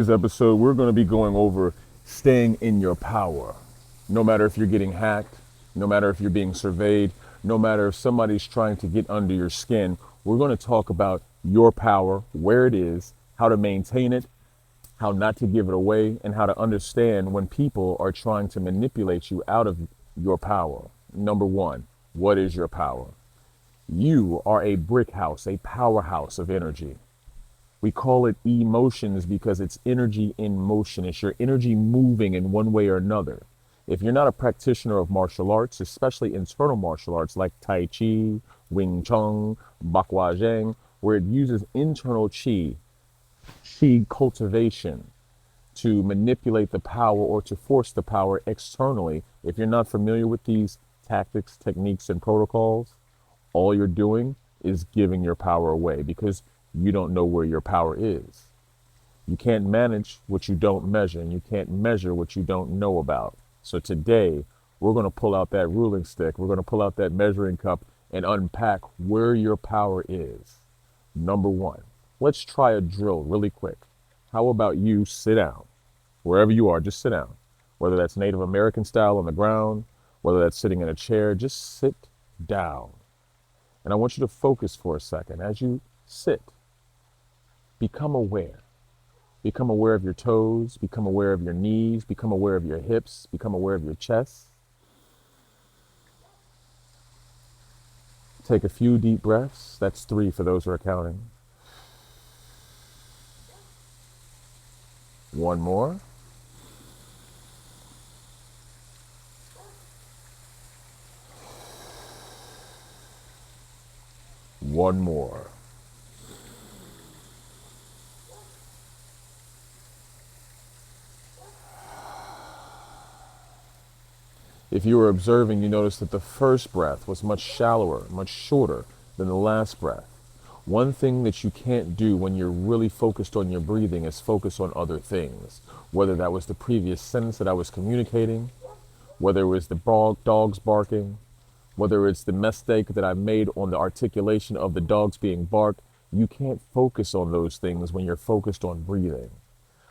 This episode, we're going to be going over staying in your power. No matter if you're getting hacked, no matter if you're being surveyed, no matter if somebody's trying to get under your skin, we're going to talk about your power, where it is, how to maintain it, how not to give it away, and how to understand when people are trying to manipulate you out of your power. Number one, what is your power? You are a brick house, a powerhouse of energy. We call it emotions because it's energy in motion. It's your energy moving in one way or another. If you're not a practitioner of martial arts, especially internal martial arts like Tai Chi, Wing Chun, Bakwa Zhang, where it uses internal chi cultivation to manipulate the power or to force the power externally. If you're not familiar with these tactics, techniques, and protocols, all you're doing is giving your power away because you don't know where your power is. You can't manage what you don't measure, and you can't measure what you don't know about. So today, we're going to pull out that ruling stick, we're going to pull out that measuring cup and unpack where your power is. Number one, let's try a drill really quick. How about you sit down? Wherever you are, just sit down. Whether that's Native American style on the ground, whether that's sitting in a chair, just sit down. And I want you to focus for a second. As you sit, become aware. Become aware of your toes, become aware of your knees, become aware of your hips, become aware of your chest. Take a few deep breaths. That's 3 for those who are counting. One more. One more. If you were observing, you notice that the first breath was much shallower, much shorter than the last breath. One thing that you can't do when you're really focused on your breathing is focus on other things. Whether that was the previous sentence that I was communicating, whether it was the dogs barking, whether it's the mistake that I made on the articulation of the dogs being barked, you can't focus on those things when you're focused on breathing.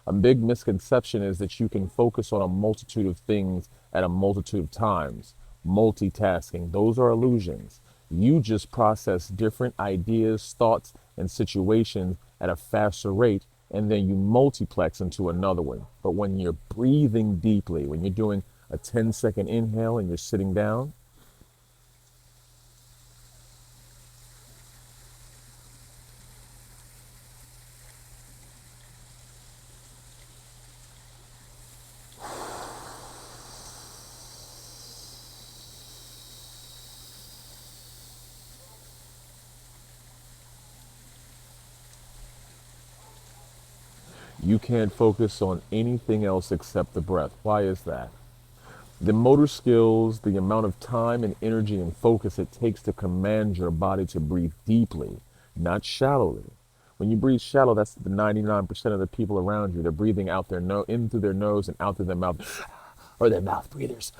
A big misconception is that you can focus on a multitude of things at a multitude of times. Multitasking, those are illusions. You just process different ideas, thoughts, and situations at a faster rate, and then you multiplex into another one. But when you're breathing deeply, when you're doing a 10-second inhale and you're sitting down, you can't focus on anything else except the breath. Why is that? The motor skills, the amount of time and energy and focus it takes to command your body to breathe deeply, not shallowly. When you breathe shallow, that's the 99% of the people around you. They're breathing out in through their nose and out through their mouth, or their mouth breathers,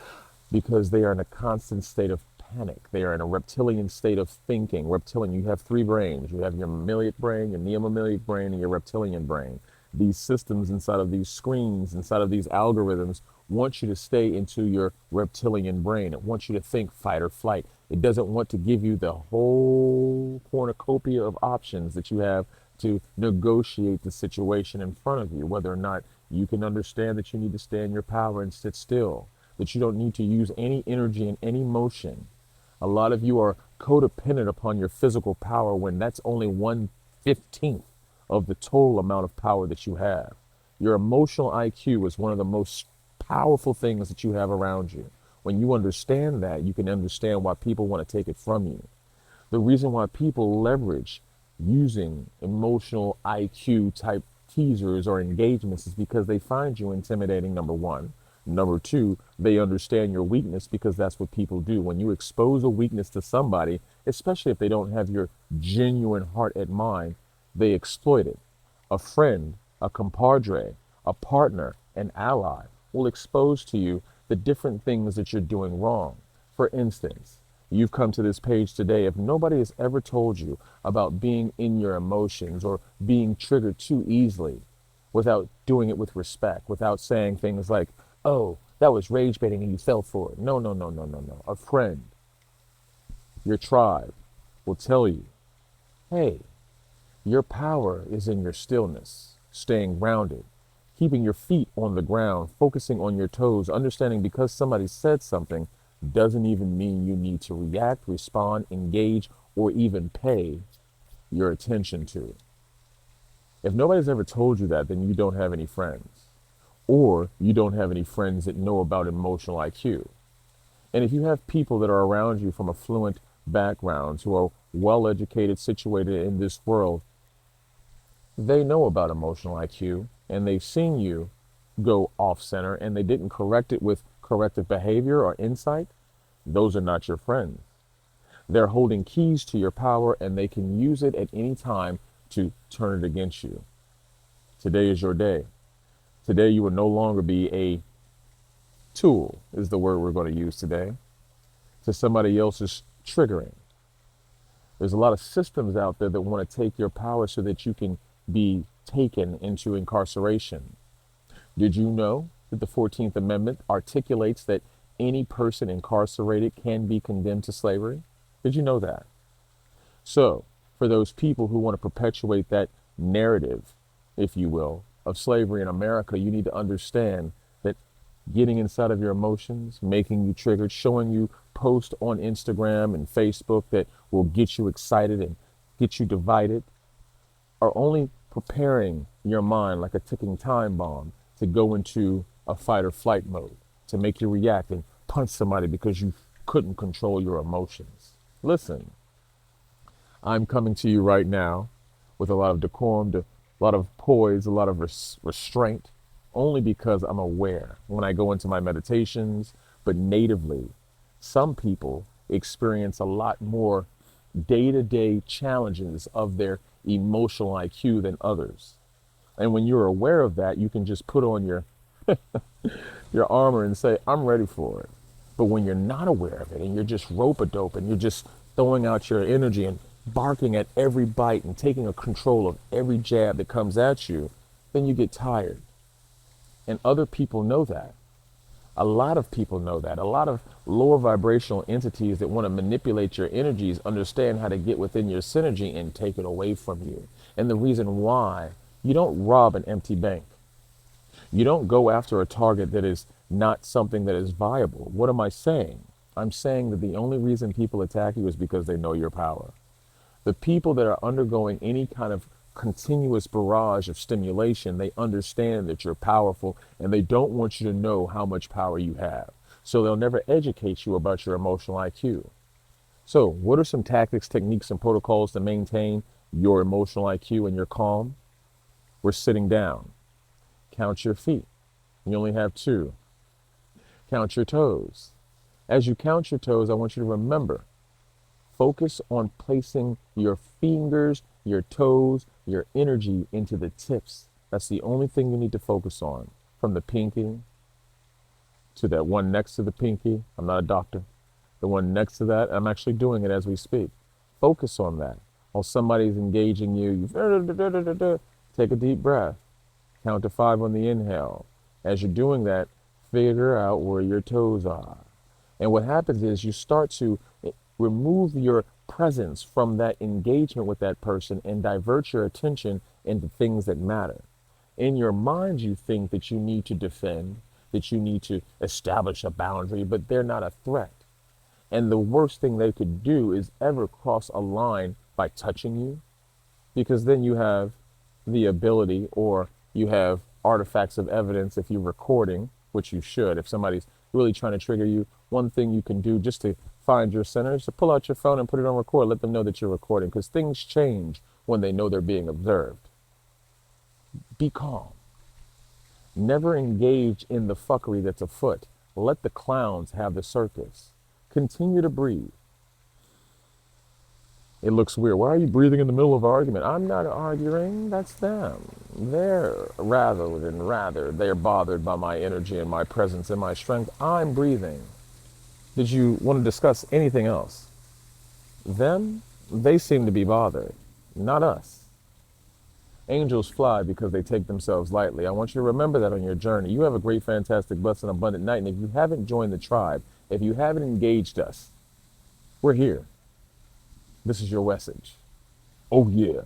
because they are in a constant state of panic. They are in a reptilian state of thinking. Reptilian, you have 3 brains. You have your mammalian brain, your neo-mammalian brain, and your reptilian brain. These systems inside of these screens, inside of these algorithms, want you to stay into your reptilian brain. It wants you to think fight or flight. It doesn't want to give you the whole cornucopia of options that you have to negotiate the situation in front of you, whether or not you can understand that you need to stay in your power and sit still, that you don't need to use any energy and any motion. A lot of you are codependent upon your physical power when that's only 1/15 of the total amount of power that you have. Your emotional IQ is one of the most powerful things that you have around you. When you understand that, you can understand why people want to take it from you. The reason why people leverage using emotional IQ type teasers or engagements is because they find you intimidating, number one. Number two, they understand your weakness because that's what people do. When you expose a weakness to somebody, especially if they don't have your genuine heart at mind, they exploit it. A friend, a compadre, a partner, an ally will expose to you the different things that you're doing wrong. For instance, you've come to this page today. If nobody has ever told you about being in your emotions or being triggered too easily, without doing it with respect, without saying things like, oh, that was rage baiting and you fell for it. No, no, no, no, no, no. A friend, your tribe, will tell you, hey, your power is in your stillness, staying grounded, keeping your feet on the ground, focusing on your toes, understanding because somebody said something doesn't even mean you need to react, respond, engage, or even pay your attention to it. If nobody's ever told you that, then you don't have any friends, or you don't have any friends that know about emotional IQ. And if you have people that are around you from affluent backgrounds who are well educated, situated in this world, they know about emotional IQ and they've seen you go off center and they didn't correct it with corrective behavior or insight, those are not your friends. They're holding keys to your power and they can use it at any time to turn it against you. Today is your day. Today you will no longer be a tool, is the word we're going to use today, to somebody else's triggering. There's a lot of systems out there that want to take your power so that you can be taken into incarceration. Did you know that the 14th Amendment articulates that any person incarcerated can be condemned to slavery? Did you know that? So, for those people who want to perpetuate that narrative, if you will, of slavery in America, you need to understand that getting inside of your emotions, making you triggered, showing you posts on Instagram and Facebook that will get you excited and get you divided, are only preparing your mind like a ticking time bomb to go into a fight or flight mode, to make you react and punch somebody because you couldn't control your emotions. Listen, I'm coming to you right now with a lot of decorum, a lot of poise, a lot of restraint, only because I'm aware when I go into my meditations. But natively, some people experience a lot more day-to-day challenges of their emotional IQ than others. And when you're aware of that, you can just put on your armor and say, I'm ready for it. But when you're not aware of it and you're just rope-a-dope and you're just throwing out your energy and barking at every bite and taking a control of every jab that comes at you, then you get tired. And other people know that. A lot of people know that. A lot of lower vibrational entities that want to manipulate your energies understand how to get within your synergy and take it away from you. And the reason why, you don't rob an empty bank. You don't go after a target that is not something that is viable. What am I saying? I'm saying that the only reason people attack you is because they know your power. The people that are undergoing any kind of continuous barrage of stimulation, they understand that you're powerful and they don't want you to know how much power you have. So they'll never educate you about your emotional IQ. So what are some tactics, techniques, and protocols to maintain your emotional IQ and your calm? We're sitting down. Count your feet. You only have 2. Count your toes. As you count your toes, I want you to remember, focus on placing your fingers, your toes, your energy into the tips. That's the only thing you need to focus on. From the pinky to that one next to the pinky. I'm not a doctor. The one next to that, I'm actually doing it as we speak. Focus on that. While somebody's engaging you, take a deep breath. Count to 5 on the inhale. As you're doing that, figure out where your toes are. And what happens is you start to remove your presence from that engagement with that person and divert your attention into things that matter. In your mind, you think that you need to defend, that you need to establish a boundary, but they're not a threat. And the worst thing they could do is ever cross a line by touching you, because then you have the ability, or you have artifacts of evidence if you're recording, which you should. If somebody's really trying to trigger you, one thing you can do just to find your center is to pull out your phone and put it on record. Let them know that you're recording, because things change when they know they're being observed. Be calm. Never engage in the fuckery that's afoot. Let the clowns have the circus. Continue to breathe. It looks weird. Why are you breathing in the middle of an argument? I'm not arguing. That's them. They're bothered by my energy and my presence and my strength. I'm breathing. Did you want to discuss anything else? Them, they seem to be bothered, not us. Angels fly because they take themselves lightly. I want you to remember that on your journey. You have a great, fantastic, blessed, and abundant night. And if you haven't joined the tribe, if you haven't engaged us, we're here. This is your message. Oh, yeah.